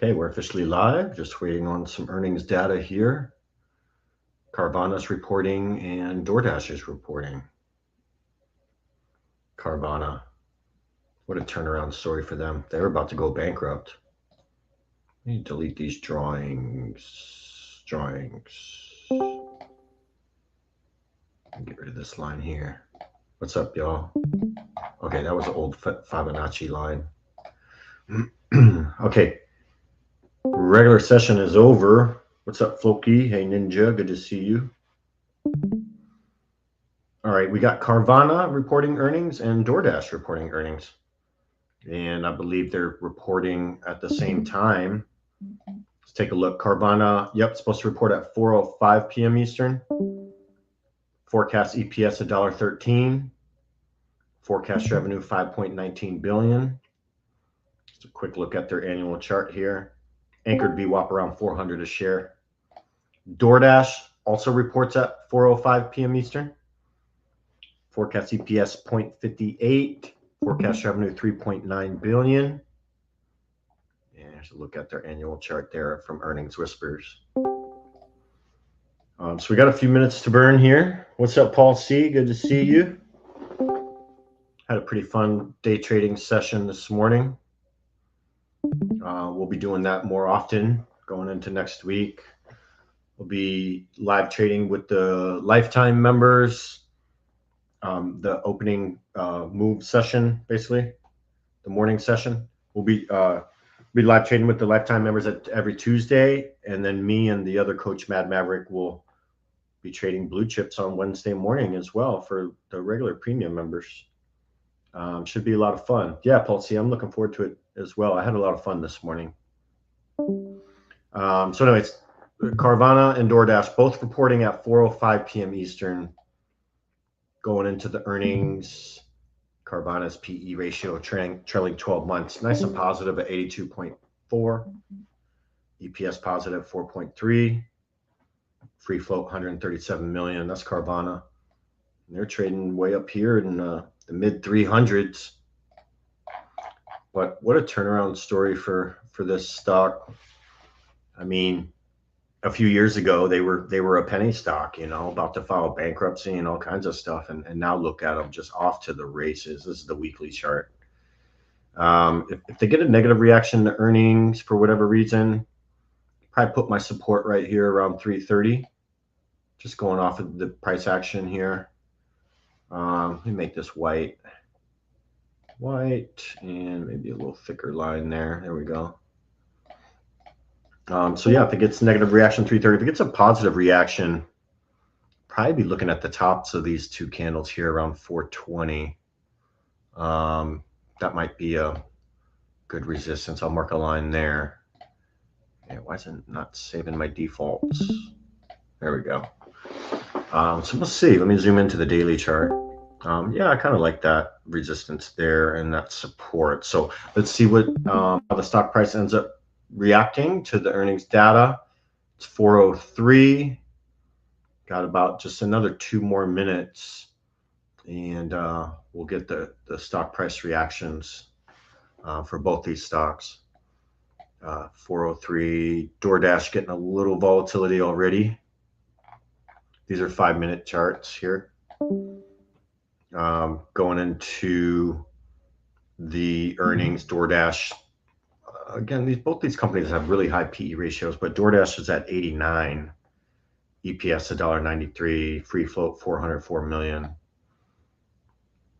Okay, we're officially live, just waiting on some earnings data here. Carvana's reporting and DoorDash is reporting. Carvana, what a turnaround story for them. They were about to go bankrupt. I need to delete these drawings. Get rid of this line here. What's up, y'all? Okay, that was an old Fibonacci line. Okay, regular session is over. What's up, Floki? Hey, Ninja, good to see you. All right, we got Carvana reporting earnings and DoorDash reporting earnings. And I believe they're reporting at the same time. Let's take a look. Carvana, yep, supposed to report at 4:05 p.m. Eastern. Forecast EPS $1.13. Forecast revenue $5.19 billion. Just a quick look at their annual chart here. Anchored VWAP around 400 a share. DoorDash also reports at 4:05 p.m. Eastern. Forecast EPS 0.58. Forecast revenue $3.9 billion. And here's a look at their annual chart there from Earnings Whispers. So we got a few minutes to burn here. What's up, Paul C? Good to see you. Had a pretty fun day trading session this morning. We'll be doing that more often going into next week. We'll be live trading with the lifetime members. The opening move session, basically, the morning session. We'll be live trading with the lifetime members every Tuesday, and then me and the other coach, Mad Maverick, will be trading blue chips on Wednesday morning as well for the regular premium members. Should be a lot of fun. Yeah, Paul C, I'm looking forward to it as well. I had a lot of fun this morning. So anyways, Carvana and DoorDash both reporting at 4:05 p.m. Eastern. Going into the earnings, Carvana's PE ratio trailing 12 months, nice and positive at 82.4. EPS positive 4.3. Free float 137 million. That's Carvana. And they're trading way up here in the mid 300s. But what a turnaround story for this stock. I mean, a few years ago, they were a penny stock, you know, about to file bankruptcy and all kinds of stuff. And now look at them just off to the races. This is the weekly chart. If they get a negative reaction to earnings for whatever reason, probably put my support right here around 330. Just going off of the price action here. Let me make this white, and maybe a little thicker line there. There we go. So yeah, if it gets negative reaction 330, if it gets a positive reaction, probably be looking at the tops of these two candles here around 420. That might be a good resistance. I'll mark a line there. Yeah, why is it not saving my defaults? There we go. So we'll see. Let me zoom into the daily chart. Yeah, I kind of like that resistance there and that support. So let's see what how the stock price ends up reacting to the earnings data. It's 4:03. Got about just another 2 more minutes, and we'll get the stock price reactions for both these stocks. 4:03. DoorDash getting a little volatility already. These are 5-minute charts here. Going into the earnings, DoorDash. Again, both these companies have really high PE ratios, but DoorDash is at 89, EPS $1.93, free float 404 million.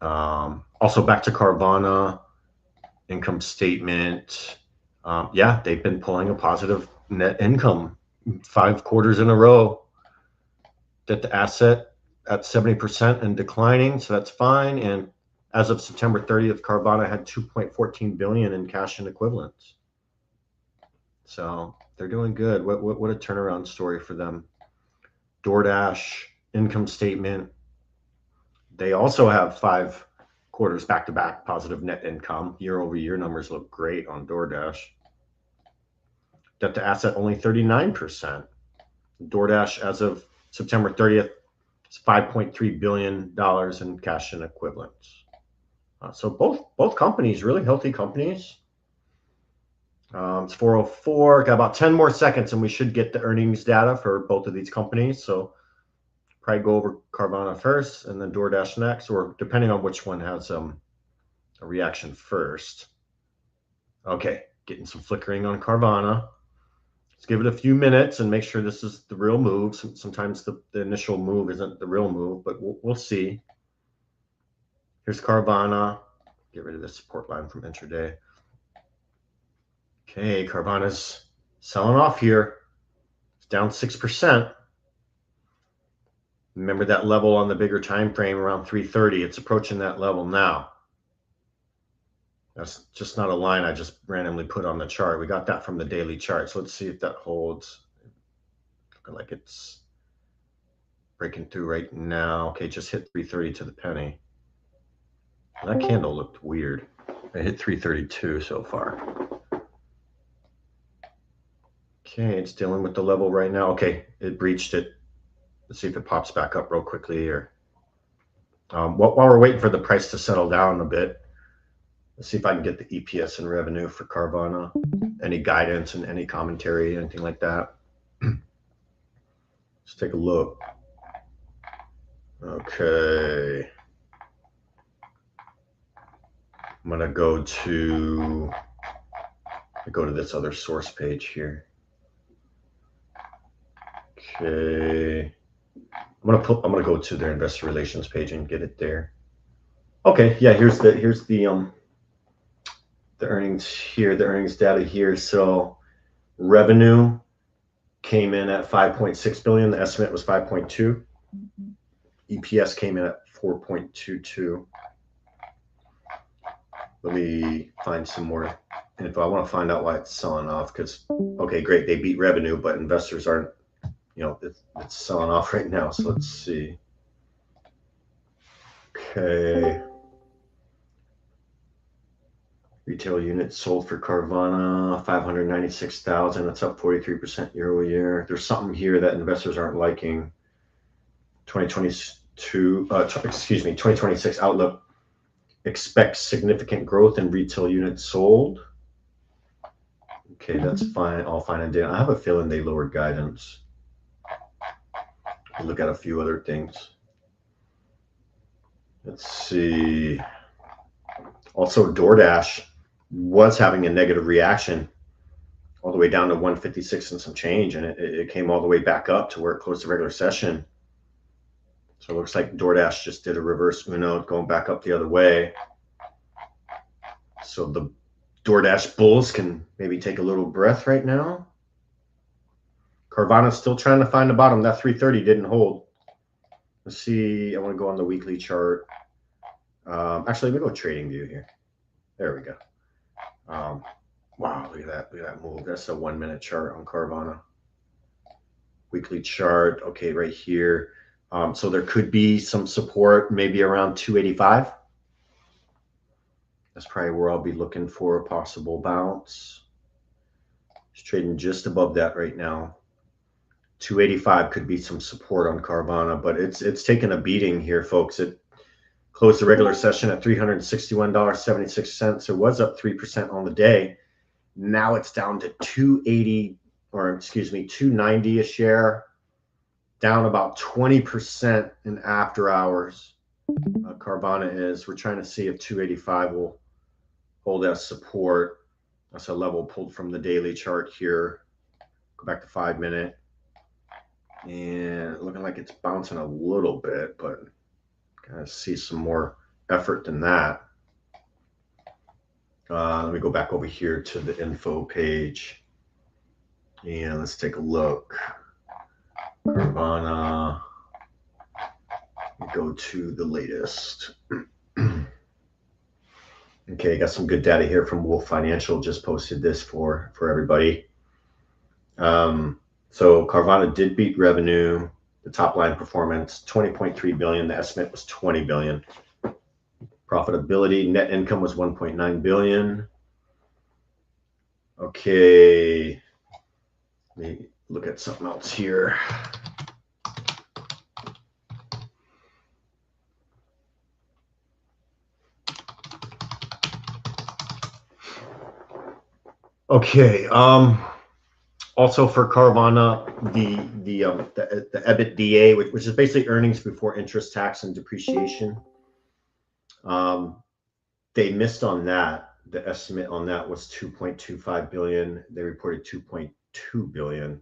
Also back to Carvana, income statement. Yeah, they've been pulling a positive net income 5 quarters in a row. Debt to asset at 70% and declining, so that's fine. And as of September 30th, Carvana had 2.14 billion in cash and equivalents. So they're doing good. What a turnaround story for them. DoorDash income statement. They also have 5 quarters back-to-back positive net income. Year-over-year numbers look great on DoorDash. Debt to asset only 39%. DoorDash as of September 30th, it's $5.3 billion in cash and equivalents. So both companies, really healthy companies. It's 4:04. Got about 10 more seconds, and we should get the earnings data for both of these companies. So probably go over Carvana first, and then DoorDash next, or depending on which one has a reaction first. Okay, getting some flickering on Carvana. Let's give it a few minutes and make sure this is the real move. Sometimes the initial move isn't the real move, but we'll see. Here's Carvana. Get rid of the support line from intraday. Okay, Carvana's selling off here. It's down 6%. Remember that level on the bigger time frame around 330. It's approaching that level now. That's just not a line I just randomly put on the chart. We got that from the daily chart. So let's see if that holds. Looking like it's breaking through right now. Okay, just hit 330 to the penny. That candle looked weird. I hit 332 so far. Okay, it's dealing with the level right now. Okay, it breached it. Let's see if it pops back up real quickly here. While we're waiting for the price to settle down a bit, let's see if I can get the EPS and revenue for Carvana. Any guidance and any commentary, anything like that. Let's take a look. Okay. I'm gonna go to this other source page here. Okay. I'm gonna go to their investor relations page and get it there. Okay, yeah, here's the earnings here, the earnings data here. So revenue came in at 5.6 billion. The estimate was 5.2. EPS came in at 4.22. Let me find some more info. I want to find out why it's selling off because, okay, great. They beat revenue, but investors aren't, it's selling off right now. So let's see. Okay. Retail units sold for Carvana, 596,000. That's up 43% year over year. There's something here that investors aren't liking. 2026 outlook expects significant growth in retail units sold. Okay, that's fine. All fine and dandy. I have a feeling they lowered guidance. We'll look at a few other things. Let's see. Also, DoorDash was having a negative reaction all the way down to 156 and some change, and it came all the way back up to where it closed the regular session. So it looks like DoorDash just did a reverse Uno, going back up the other way. So the DoorDash bulls can maybe take a little breath right now. Carvana's still trying to find the bottom. That 330 didn't hold. Let's see. I want to go on the weekly chart. Actually, let me go TradingView here. There we go. Wow, look at that. Look at that move. That's a 1 minute chart on Carvana. Weekly chart. Okay, right here. So there could be some support maybe around 285. That's probably where I'll be looking for a possible bounce. It's trading just above that right now. 285 could be some support on Carvana, but it's taken a beating here, folks. It closed the regular session at $361.76. It was up 3% on the day. Now it's down to 290 a share, down about 20% in after hours. Carvana is. We're trying to see if 285 will hold as support. That's a level pulled from the daily chart here. Go back to 5 minute. And looking like it's bouncing a little bit, but kind of see some more effort than that. Let me go back over here to the info page. And let's take a look. Carvana. Go to the latest. Okay, got some good data here from Wolf Financial. Just posted this for everybody. So Carvana did beat revenue. The top line performance, 20.3 billion. The estimate was 20 billion. Profitability, net income was 1.9 billion. Okay, let me look at something else here. Okay. Also for Carvana, the EBITDA, which is basically earnings before interest, tax, and depreciation. They missed on that. The estimate on that was 2.25 billion. They reported 2.2 billion.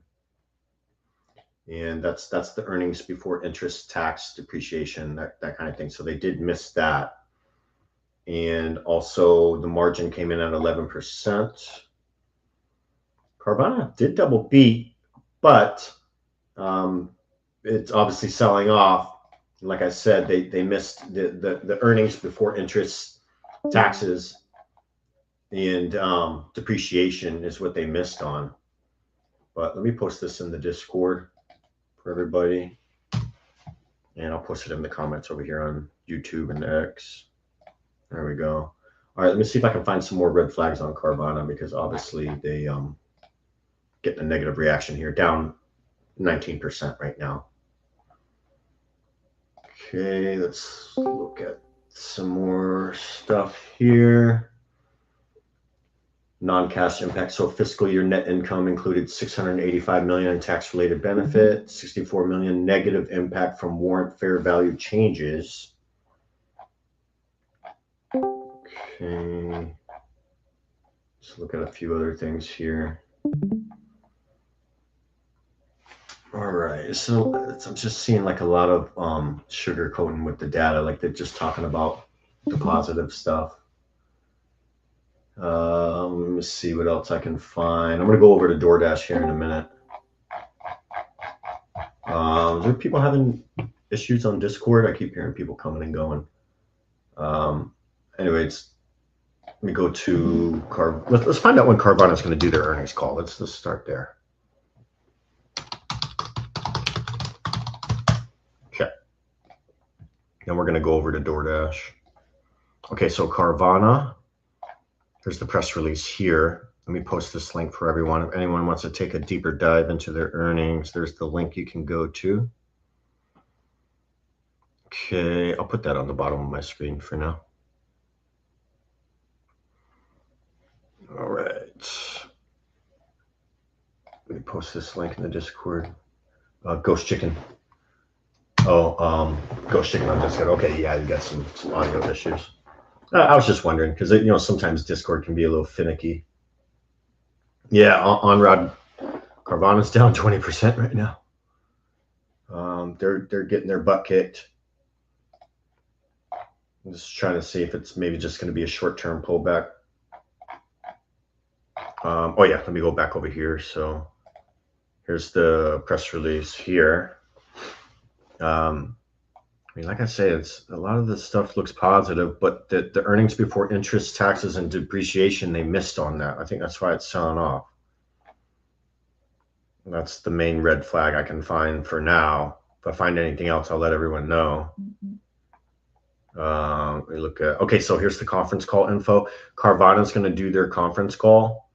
And that's the earnings before interest, tax, depreciation, that kind of thing. So they did miss that. And also the margin came in at 11%. Carvana did double beat, but it's obviously selling off. Like I said, they missed the earnings before interest, taxes, and depreciation is what they missed on. But let me post this in the Discord for everybody. And I'll post it in the comments over here on YouTube and X. There we go. All right, let me see if I can find some more red flags on Carvana, because obviously they getting a negative reaction here, down 19% right now. Okay, let's look at some more stuff here. Non-cash impact. So fiscal year net income included 685 million in tax-related benefit, 64 million negative impact from warrant fair value changes. Okay, let's look at a few other things here. All right, so I'm just seeing like a lot of sugarcoating with the data, like they're just talking about the positive stuff. Let me see what else I can find. I'm going to go over to DoorDash here in a minute. Is there people having issues on Discord? I keep hearing people coming and going. Anyways, let me go to let's find out when Carvana is going to do their earnings call. Let's start there. Okay. Then we're going to go over to DoorDash. Okay, so Carvana. There's the press release here. Let me post this link for everyone. If anyone wants to take a deeper dive into their earnings, there's the link you can go to. Okay, I'll put that on the bottom of my screen for now. All right. Let me post this link in the Discord. Ghost Chicken. Oh, Ghost Chicken on Discord. Okay, yeah, you got some audio issues. I was just wondering, because sometimes Discord can be a little finicky. Yeah, Onrod, Carvana's down 20% right now. They're getting their butt kicked. I'm just trying to see if it's maybe just going to be a short-term pullback. Oh yeah, let me go back over here. So here's the press release here. I mean, like I say, it's a lot of the stuff looks positive, but the earnings before interest, taxes, and depreciation, they missed on that. I think that's why it's selling off. That's the main red flag I can find for now. If I find anything else, I'll let everyone know. We look at, okay, so here's the conference call info. Carvana's going to do their conference call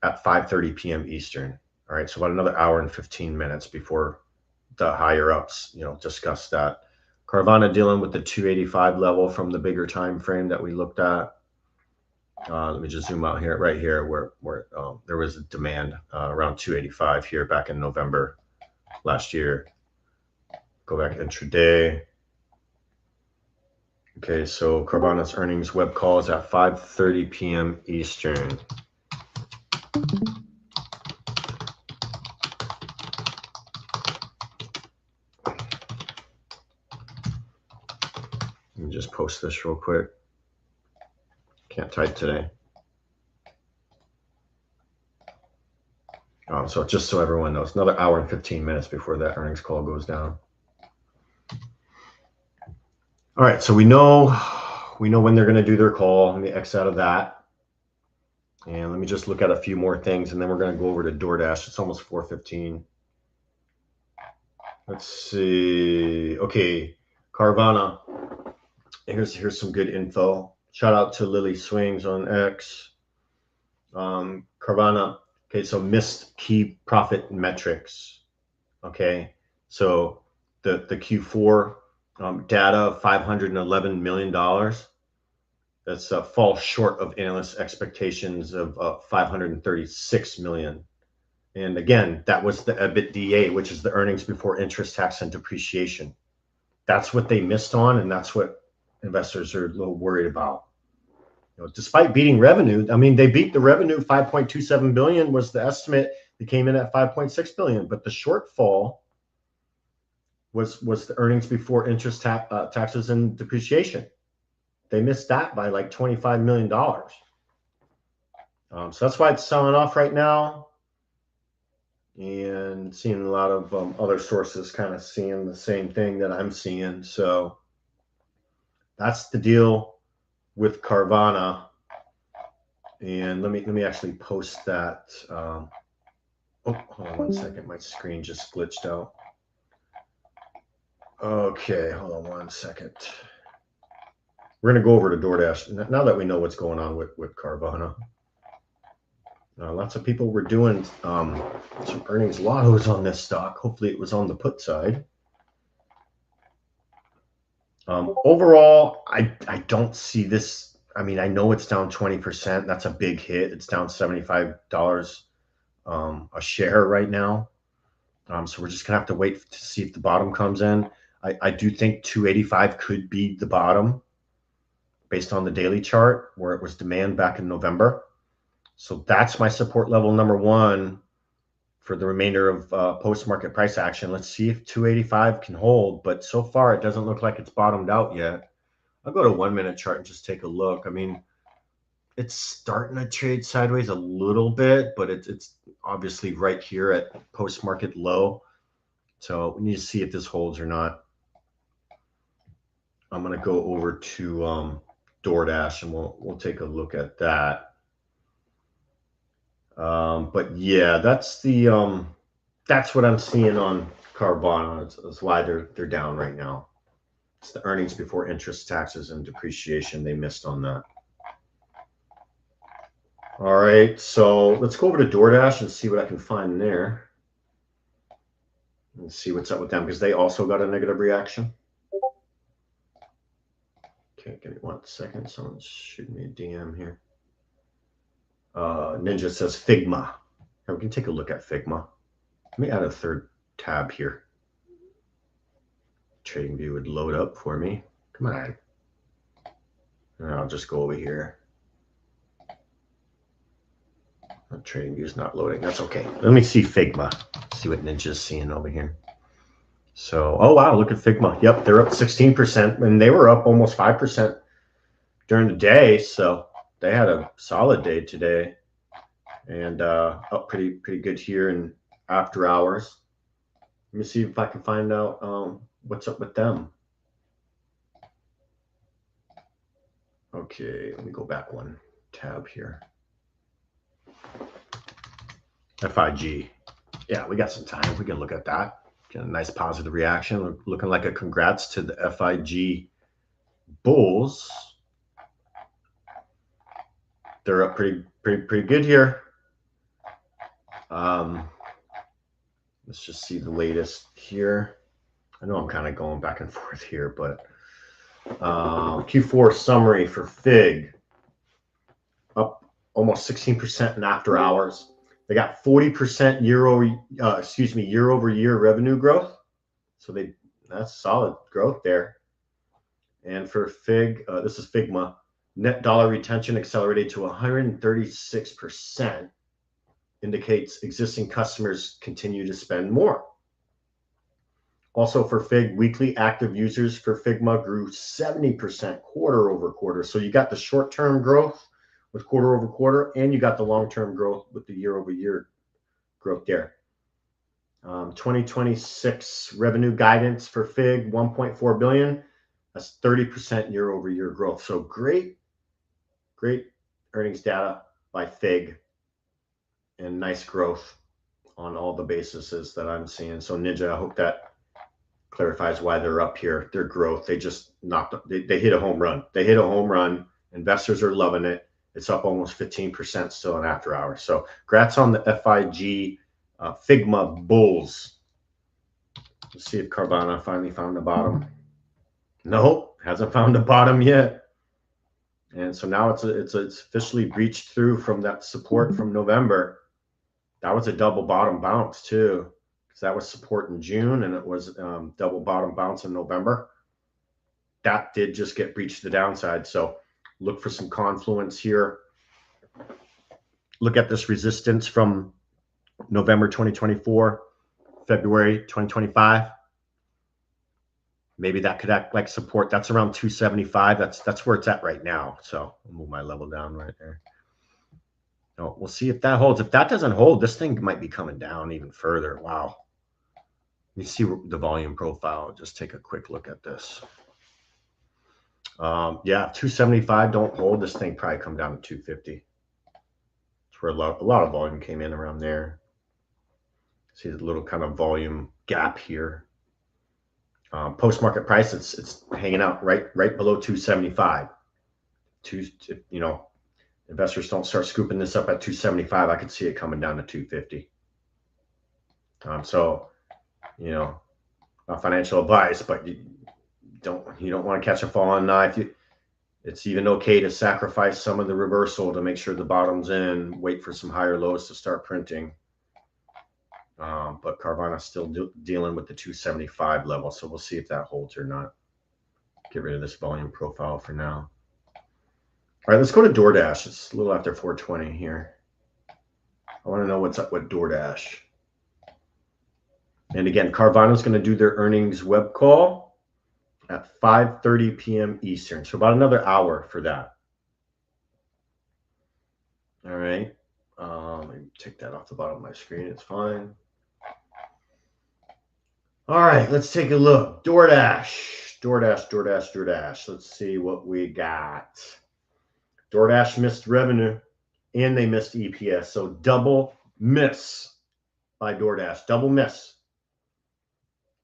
at 5:30 p.m. Eastern. All right, so about another hour and 15 minutes before the higher ups, discuss that. Carvana dealing with the 285 level from the bigger time frame that we looked at. Let me just zoom out here, right here, where there was a demand around 285 here back in November last year. Go back intraday. Okay, so Carvana's earnings web call is at 5:30 p.m. Eastern. Let me just post this real quick. Can't type today. So just so everyone knows, another hour and 15 minutes before that earnings call goes down. All right, so we know when they're going to do their call. Let me X out of that. And let me just look at a few more things, and then we're going to go over to DoorDash. It's almost 4:15. Let's see. Okay, Carvana. Here's some good info. Shout out to Lily Swings on X. Carvana. Okay, so missed key profit metrics. Okay, so the Q4 data, $511 million. That's falls short of analyst expectations of 536 million. And again, that was the EBITDA, which is the earnings before interest, tax, and depreciation. That's what they missed on, and that's what investors are a little worried about. You know, despite beating revenue, I mean, they beat the revenue. 5.27 billion was the estimate. They came in at 5.6 billion, but the shortfall was the earnings before interest, taxes, and depreciation. They missed that by like $25 million. So that's why it's selling off right now. And seeing a lot of other sources kind of seeing the same thing that I'm seeing. So that's the deal with Carvana. And let me actually post that. Oh, hold on one second. My screen just glitched out. Okay, hold on one second. We're going to go over to DoorDash now that we know what's going on with Carvana. Lots of people were doing some earnings lottos on this stock. Hopefully it was on the put side. Overall, I don't see this. I mean, I know it's down 20%. That's a big hit. It's down $75 a share right now. So we're just going to have to wait to see if the bottom comes in. I do think 285 could be the bottom based on the daily chart where it was demand back in November. So that's my support level number one for the remainder of post-market price action. Let's see if 285 can hold, but so far it doesn't look like it's bottomed out yet. I'll go to 1 minute chart and just take a look. I mean, it's starting to trade sideways a little bit, but it's obviously right here at post-market low. So we need to see if this holds or not. I'm going to go over to DoorDash and we'll take a look at that. But yeah, that's the that's what I'm seeing on Carvana. That's why they're down right now. It's the earnings before interest, taxes, and depreciation. They missed on that. All right, so let's go over to DoorDash and see what I can find there. And see what's up with them because they also got a negative reaction. Okay, give me 1 second. Someone's shooting me a DM here. Ninja says Figma. Now we can take a look at Figma. Let me add a third tab here. TradingView would load up for me. Come on. And I'll just go over here. TradingView is not loading. That's okay. Let me see Figma. See what Ninja's seeing over here. So, oh wow, look at Figma. Yep, they're up 16%, and they were up almost 5% during the day. So they had a solid day today, and up pretty good here in after hours. Let me see if I can find out what's up with them. Okay, let me go back 1 tab here. FIG. Yeah, we got some time. We can look at that. Get a nice positive reaction. Looking like a congrats to the FIG bulls. They're up pretty good here. Let's just see the latest here. I know I'm kind of going back and forth here, but Q4 summary for FIG up almost 16% in after hours. They got 40% year-over-year revenue growth. So that's solid growth there. And for FIG, this is Figma, net dollar retention accelerated to 136%, indicates existing customers continue to spend more. Also for FIG, weekly active users for Figma grew 70% quarter over quarter. So you got the short-term growth with quarter over quarter, and you got the long-term growth with the year-over-year growth there. 2026 revenue guidance for FIG, 1.4 billion. That's 30% year-over-year growth. So great earnings data by FIG, and nice growth on all the bases that I'm seeing. So Ninja, I hope that clarifies why they're up here. Their growth, they just they hit a home run. They hit a home run. Investors are loving it. It's up almost 15% still in after hours. So congrats on the FIG Figma bulls. Let's see if Carvana finally found the bottom. Nope, hasn't found the bottom yet. And so now it's officially breached through from that support from November. That was a double bottom bounce too, because that was support in June and it was double bottom bounce in November. That did just get breached to the downside. So look for some confluence here. Look at this resistance from November 2024, February 2025. Maybe that could act like support. That's around 275. That's where it's at right now. So I'll move my level down right there. No, we'll see if that holds. If that doesn't hold, this thing might be coming down even further. Wow. Let me see the volume profile. Just take a quick look at this. Yeah, 275 don't hold. This thing probably come down to 250. That's where a lot of volume came in around there. See the little kind of volume gap here. Post-market price, it's hanging out right below 275. You know, investors don't start scooping this up at 275. I could see it coming down to 250. So, you know, not financial advice, but you don't want to catch a falling knife. It's even okay to sacrifice some of the reversal to make sure the bottom's in. Wait for some higher lows to start printing. But Carvana's still dealing with the 275 level, so we'll see if that holds or not. Get rid of this volume profile for now. All right, let's go to DoorDash. It's a little after 420 here. I want to know what's up with DoorDash. And again, Carvana's going to do their earnings web call at 5:30 p.m. Eastern. So about another hour for that. All right. Let me take that off the bottom of my screen. It's fine. All right, let's take a look. DoorDash. Let's see what we got. DoorDash missed revenue and they missed EPS. So double miss by DoorDash. Double miss.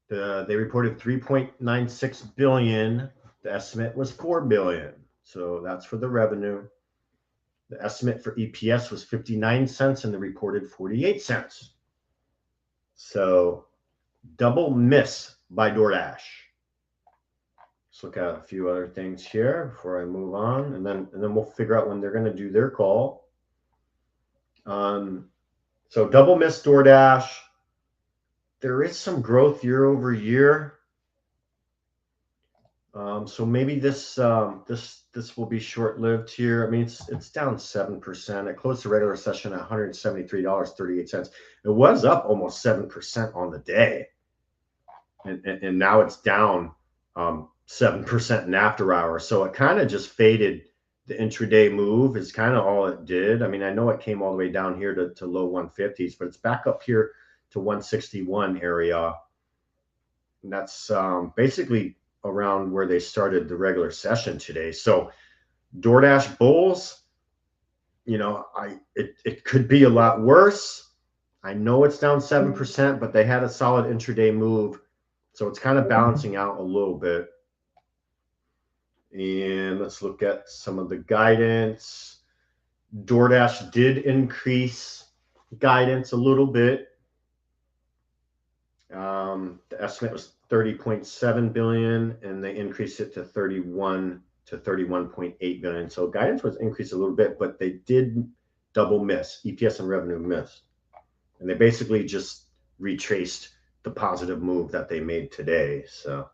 They reported 3.96 billion. The estimate was 4 billion. So that's for the revenue. The estimate for EPS was 59 cents and the reported 48 cents. So double miss by DoorDash. Let's look at a few other things here before I move on, and then we'll figure out when they're going to do their call. So double miss DoorDash. There is some growth year over year. So maybe this will be short-lived here. I mean, it's down 7%. It closed the regular session at $173.38. It was up almost 7% on the day, and now it's down 7% in after hours. So it kind of just faded. The intraday move is kind of all it did. I mean, I know it came all the way down here to low 150s, but it's back up here to 161 area. And that's basically around where they started the regular session today. So DoorDash bulls, you know, it could be a lot worse. I know it's down 7%, but they had a solid intraday move. So it's kind of balancing out a little bit. And let's look at some of the guidance. DoorDash did increase guidance a little bit. The estimate was 30.7 billion, and they increased it to 31 to 31.8 billion. So guidance was increased a little bit, but they did double miss. EPS and revenue missed, and they basically just retraced the positive move that they made today. So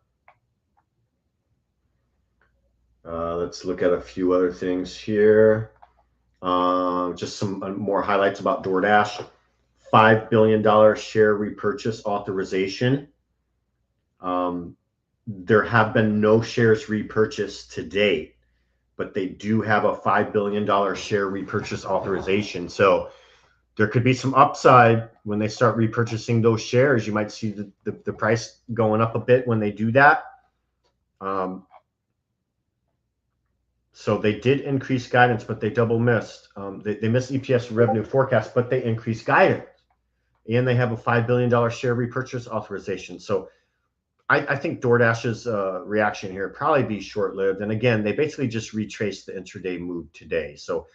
let's look at a few other things here. Just some more highlights about DoorDash. $5 billion share repurchase authorization. There have been no shares repurchased to date, but they do have a $5 billion share repurchase authorization. So there could be some upside when they start repurchasing those shares. You might see the price going up a bit when they do that. So they did increase guidance, but they double missed. They missed EPS revenue forecast, but they increased guidance. And they have a $5 billion share repurchase authorization. So I think DoorDash's reaction here probably be short-lived. And again, they basically just retraced the intraday move today. So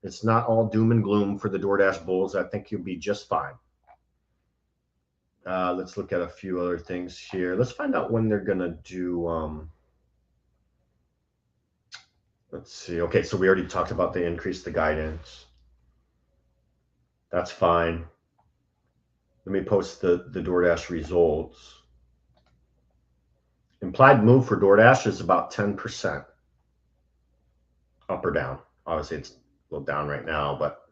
it's not all doom and gloom for the DoorDash bulls. I think you'll be just fine. Let's look at a few other things here. Let's find out when they're going to do Let's see. Okay, so we already talked about they increased the guidance. That's fine. Let me post the DoorDash results. Implied move for DoorDash is about 10%. Up or down. Obviously, it's a little down right now, but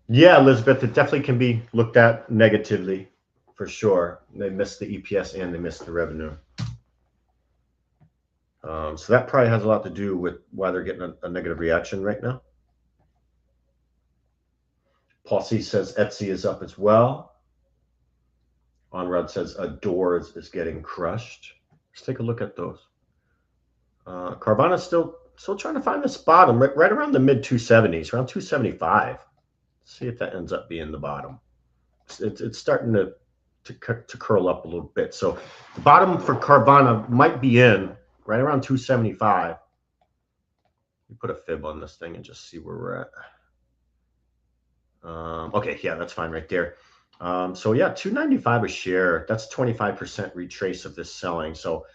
yeah, Elizabeth, it definitely can be looked at negatively for sure. They missed the EPS and they missed the revenue. So that probably has a lot to do with why they're getting a negative reaction right now. Paul C says Etsy is up as well. Onrod says Adores is getting crushed. Let's take a look at those. Carvana's still trying to find this bottom right around the mid 270s, around 275. Let's see if that ends up being the bottom. It's starting to curl up a little bit. So the bottom for Carvana might be in right around 275. We put a fib on this thing and just see where we're at. Okay, yeah, that's fine right there. So yeah, 295 a share. That's 25% retrace of this selling. So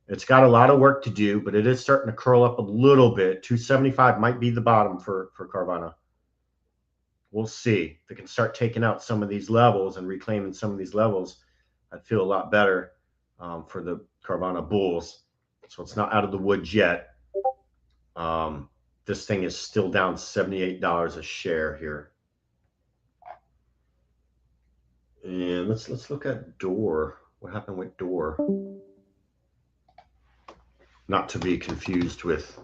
it's got a lot of work to do, but it is starting to curl up a little bit. 275 might be the bottom for Carvana. We'll see. If it can start taking out some of these levels and reclaiming some of these levels, I'd feel a lot better for the Carvana bulls. So it's not out of the woods yet. This thing is still down $78 a share here. And let's look at Door. What happened with Door? Not to be confused with.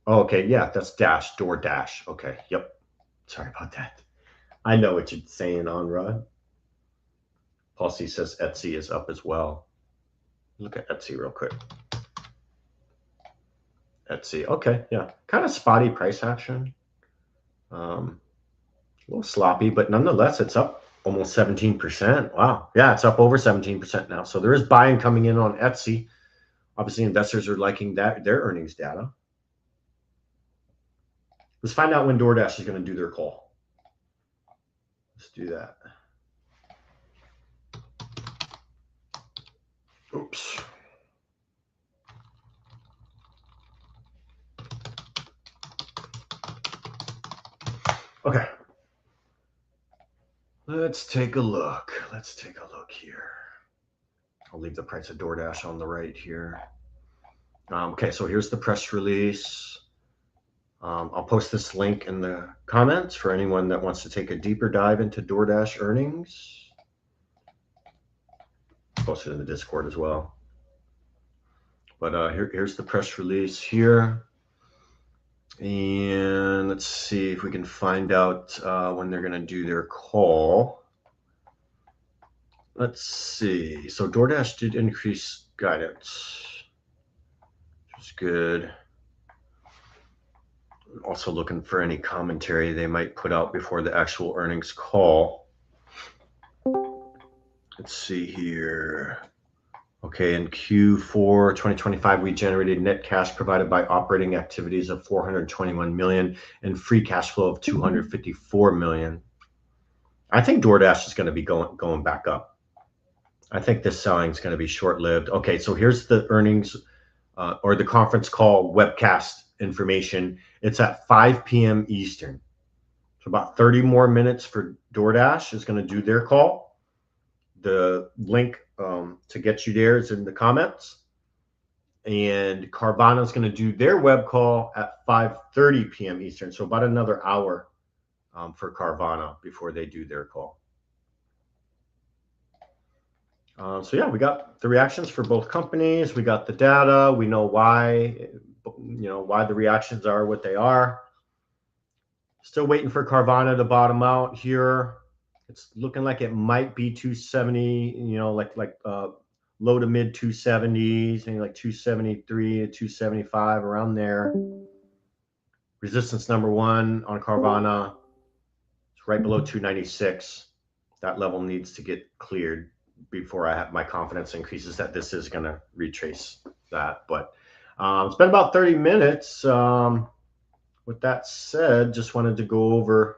Oh, okay, yeah, that's Dash, Door Dash. Okay, yep. Sorry about that. I know what you're saying, Onrod. Paul C says Etsy is up as well. Look at Etsy real quick. Etsy, okay, yeah, kind of spotty price action. A little sloppy, but nonetheless, it's up almost 17%. Wow, yeah, it's up over 17% now. So there is buying coming in on Etsy. Obviously, investors are liking that their earnings data. Let's find out when DoorDash is going to do their call. Let's do that. Oops. Okay. Let's take a look. Let's take a look here. I'll leave the price of DoorDash on the right here. Okay, so here's the press release. I'll post this link in the comments for anyone that wants to take a deeper dive into DoorDash earnings. Post it in the Discord as well. But here's the press release here. And let's see if we can find out when they're going to do their call. Let's see. So DoorDash did increase guidance, which is good. Also looking for any commentary they might put out before the actual earnings call. Let's see here. Okay, in Q4 2025, we generated net cash provided by operating activities of $421 million and free cash flow of $254 million. I think DoorDash is going to be going back up. I think this selling is going to be short-lived. Okay, so here's the earnings or the conference call webcast information. It's at 5 p.m. Eastern. So about 30 more minutes for DoorDash is going to do their call. The link to get you there is in the comments. And Carvana is going to do their web call at 5:30 p.m. Eastern. So about another hour for Carvana before they do their call. So yeah, we got the reactions for both companies. We got the data. We know why, why the reactions are what they are. Still waiting for Carvana to bottom out here. It's looking like it might be 270, like low to mid 270s, maybe like 273 to 275 around there. Resistance number one on Carvana, it's right below 296. That level needs to get cleared before I have my confidence increases that this is going to retrace that. But it's been about 30 minutes. With that said, just wanted to go over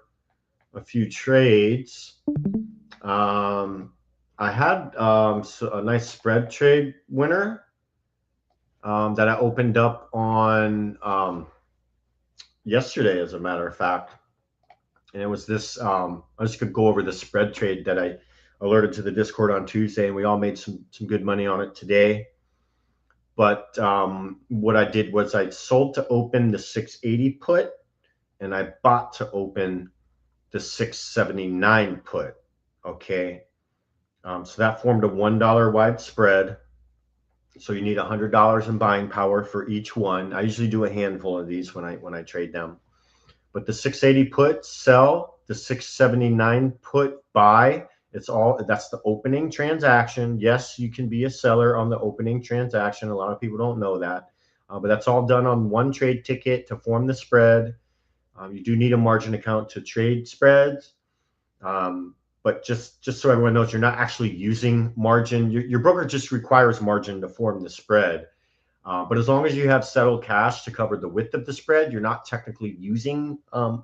a few trades. I had a nice spread trade winner that I opened up on yesterday, as a matter of fact. And it was this, I just could go over the spread trade that I alerted to the Discord on Tuesday, and we all made some good money on it today. But what I did was I sold to open the 680 put, and I bought to open the 679 put. Okay. So that formed a $1 wide spread. So you need $100 in buying power for each one. I usually do a handful of these when I trade them. But the 680 put sell, the 679 put buy. It's all, that's the opening transaction. Yes, you can be a seller on the opening transaction. A lot of people don't know that, but that's all done on one trade ticket to form the spread. You do need a margin account to trade spreads. But just so everyone knows, you're not actually using margin. Your broker just requires margin to form the spread. But as long as you have settled cash to cover the width of the spread, you're not technically using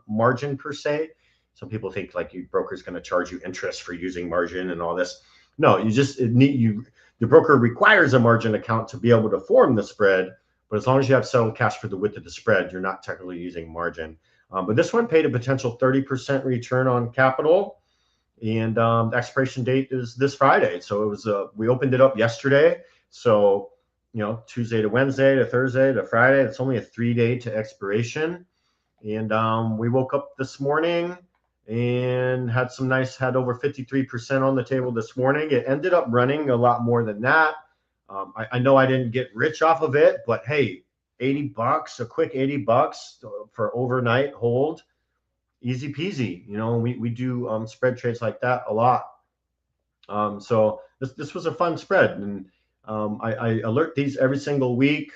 margin per se. Some people think like your broker is going to charge you interest for using margin and all this. No, you just the broker requires a margin account to be able to form the spread. But as long as you have settled cash for the width of the spread, you're not technically using margin. But this one paid a potential 30% return on capital. And the expiration date is this Friday. So it was we opened it up yesterday. So Tuesday to Wednesday to Thursday to Friday. It's only a 3-day to expiration. And we woke up this morning and had over 53% on the table this morning. It ended up running a lot more than that. I know I didn't get rich off of it, but hey, $80, a quick $80 for overnight hold. Easy peasy. We do spread trades like that a lot. So this was a fun spread, and I alert these every single week.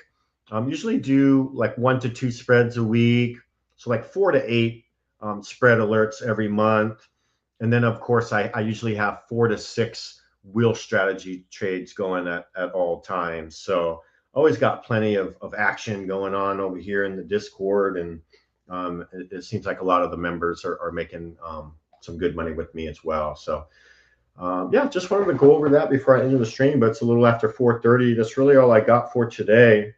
Usually do like 1 to 2 spreads a week, so like 4 to 8 spread alerts every month. And then of course I usually have 4 to 6 wheel strategy trades going at all times. So always got plenty of action going on over here in the Discord, and it seems like a lot of the members are making some good money with me as well. So yeah, just wanted to go over that before I end the stream, but it's a little after 4:30. That's really all I got for today.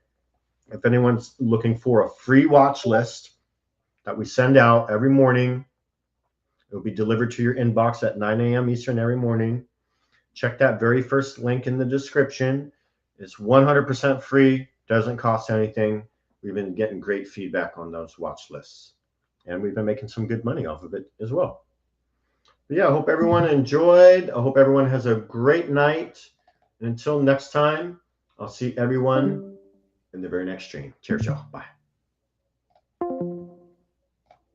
If anyone's looking for a free watch list that we send out every morning, it will be delivered to your inbox at 9 a.m. Eastern every morning. Check that very first link in the description. It's 100% free, doesn't cost anything. We've been getting great feedback on those watch lists, and we've been making some good money off of it as well. But yeah, I hope everyone enjoyed. I hope everyone has a great night. And until next time, I'll see everyone in the very next stream. Cheers, y'all. Bye.